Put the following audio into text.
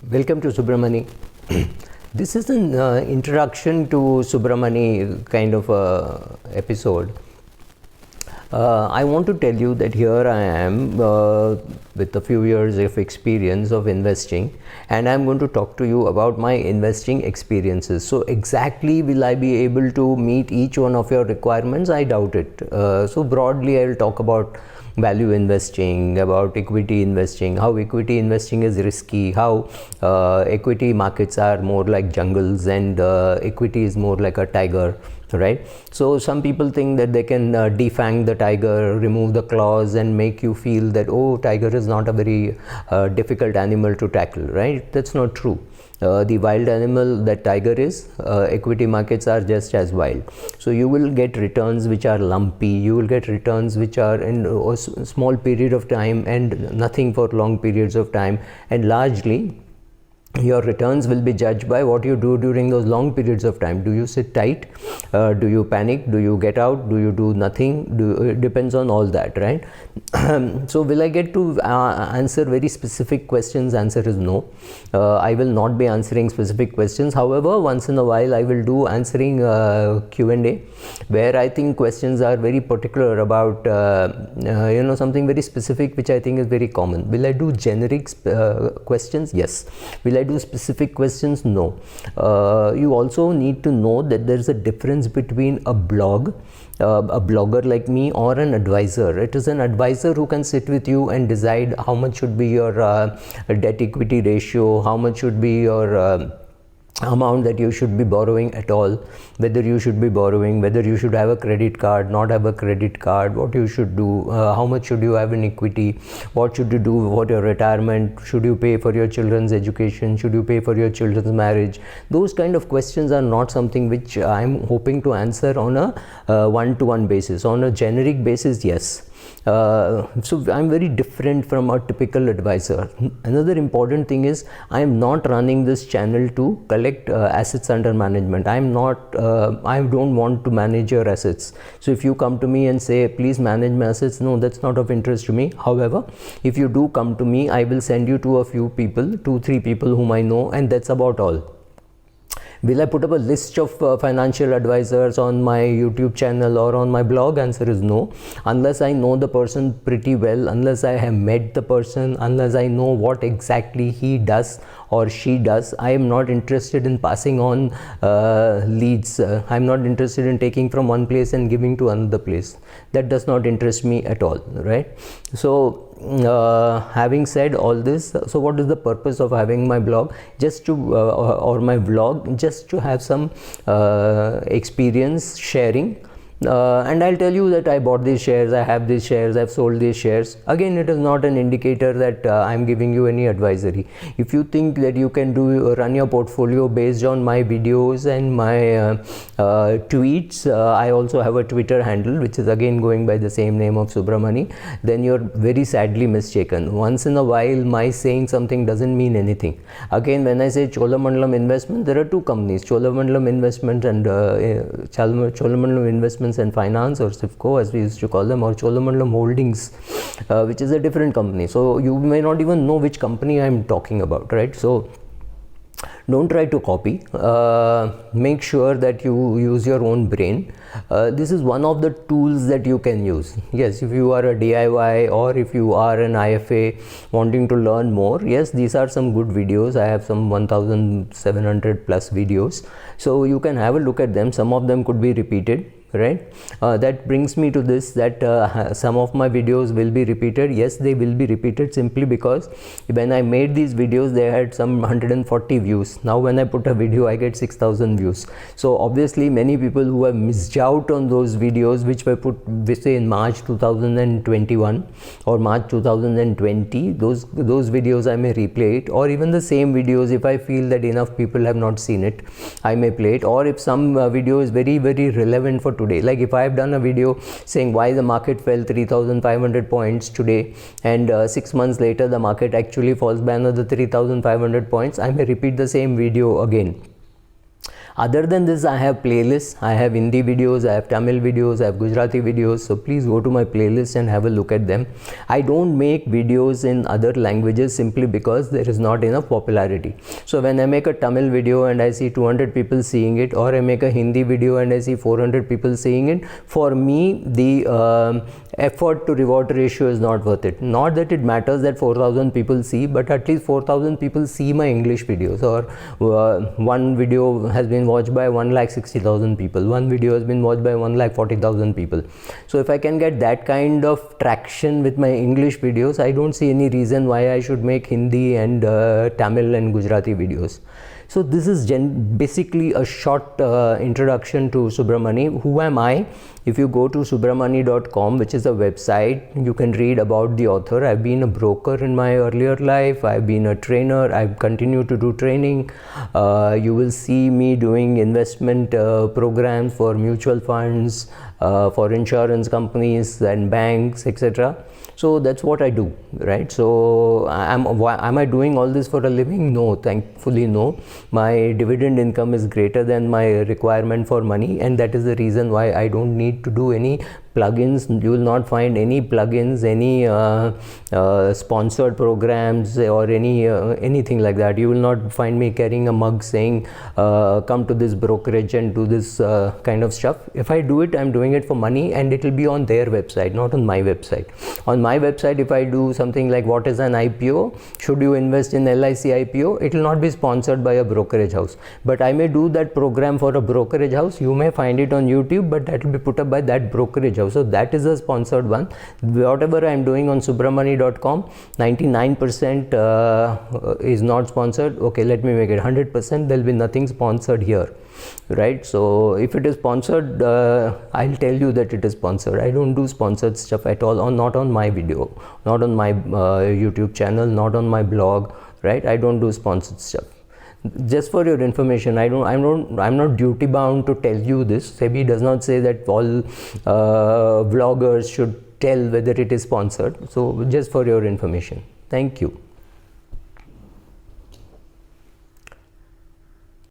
Welcome to Subramoney. This is an introduction to Subramoney kind of episode. I want to tell you that here I am with a few years of experience of investing, and I'm going to talk to you about my investing experiences. So exactly will I be able to meet each one of your requirements? I doubt it. So broadly I will talk about value investing, about equity investing, how equity investing is risky, how equity markets are more like jungles and equity is more like a tiger, right? So some people think that they can defang the tiger, remove the claws and make you feel that, oh, tiger is not a very difficult animal to tackle, right? That's not true. The wild animal that tiger is, equity markets are just as wild. So you will get returns which are lumpy, you will get returns which are in a small period of time and nothing for long periods of time, and largely your returns will be judged by what you do during those long periods of time. Do you sit tight? Do you panic? Do you get out? Do you do nothing? It depends on all that, right? So will I get to answer very specific questions? Answer is no. I will not be answering specific questions. However, once in a while I will do answering Q&A, where I think questions are very particular about something very specific which I think is very common. Will I do generic questions? Yes. Will I do specific questions? No. You also need to know that there is a difference between a blogger like me or an advisor. It is an advisor who can sit with you and decide how much should be your debt equity ratio, how much should be your amount that you should be borrowing at all, whether you should be borrowing, whether you should have a credit card, not have a credit card, what you should do, how much should you have in equity, what should you do for your retirement, should you pay for your children's education, should you pay for your children's marriage. Those kind of questions are not something which I'm hoping to answer on a one-to-one basis. On a generic basis, yes. So I'm very different from a typical advisor. Another important thing is I am not running this channel to collect assets under management. I don't want to manage your assets. So if you come to me and say, please manage my assets, no, that's not of interest to me. However, if you do come to me, I will send you to a few people, 2-3 people whom I know, and that's about all. Will I put up a list of financial advisors on my YouTube channel or on my blog? Answer is no. Unless I know the person pretty well, unless I have met the person, unless I know what exactly he does or she does, I am not interested in passing on leads. I'm not interested in taking from one place and giving to another place. That does not interest me at all, right? So having said all this, so what is the purpose of having my blog? Just to or my vlog, just to have some experience sharing. And I'll tell you that I bought these shares, I have these shares, I've sold these shares. Again, it is not an indicator that I'm giving you any advisory. If you think that you can run your portfolio based on my videos and my tweets, I also have a Twitter handle which is again going by the same name of Subramoney, then you're very sadly mistaken. Once in a while my saying something doesn't mean anything. Again, when I say Cholamandalam Investment, there are two companies, Cholamandalam Investment and Cholamandalam Investments and Finance, or CIFCO as we used to call them, or Cholamandalam Holdings, which is a different company. So you may not even know which company I'm talking about, right? So don't try to copy. Make sure that you use your own brain. This is one of the tools that you can use. Yes, if you are a DIY or if you are an IFA wanting to learn more, yes, these are some good videos. I have some 1700 plus videos, so you can have a look at them. Some of them could be repeated, right? That brings me to this, that some of my videos will be repeated. Yes, they will be repeated simply because when I made these videos they had some 140 views. Now when I put a video I get 6,000 views. So obviously many people who have missed out on those videos which were put, say, in March 2021 or March 2020, those videos I may replay it, or even the same videos if I feel that enough people have not seen it, I may play it. Or if some video is very relevant for today, like if I have done a video saying why the market fell 3,500 points today, and 6 months later the market actually falls by another 3,500 points, I may repeat the same video again. Other than this, I have playlists. I have Hindi videos, I have Tamil videos, I have Gujarati videos. So please go to my playlist and have a look at them. I don't make videos in other languages simply because there is not enough popularity. So when I make a Tamil video and I see 200 people seeing it, or I make a Hindi video and I see 400 people seeing it, for me the effort to reward ratio is not worth it. Not that it matters that 4,000 people see, but at least 4,000 people see my English videos, or one video has been watched by 1,60,000 people, one video has been watched by 1,40,000 people. So if I can get that kind of traction with my English videos, I don't see any reason why I should make Hindi and Tamil and Gujarati videos. So this is basically a short introduction to Subramoney. Who am I? If you go to subramoney.com, which is a website, you can read about the author. I've been a broker in my earlier life. I've been a trainer. I've continued to do training. You will see me doing investment programs for mutual funds, for insurance companies and banks, etc. So that's what I do, right? So am I doing all this for a living? No, thankfully no. My dividend income is greater than my requirement for money, and that is the reason why I don't need to do any plugins. You will not find any plugins, any sponsored programs or anything like that. You will not find me carrying a mug saying come to this brokerage and do this kind of stuff. If I do it, I'm doing it for money, and it will be on their website, not on my website. On my website, if I do something like what is an IPO, should you invest in LIC IPO, it will not be sponsored by a brokerage house, but I may do that program for a brokerage house. You may find it on YouTube, but that will be put up by that brokerage house. So that is a sponsored one. Whatever I am doing on subramoney.com, 99% is not sponsored. Okay, let me make it 100%. There will be nothing sponsored here, right? So if it is sponsored, I'll tell you that it is sponsored. I don't do sponsored stuff at all, not on my video, not on my YouTube channel, not on my blog, right? I don't do sponsored stuff. Just for your information, I'm not duty bound to tell you this. SEBI does not say that all vloggers should tell whether it is sponsored. So just for your information. Thank you.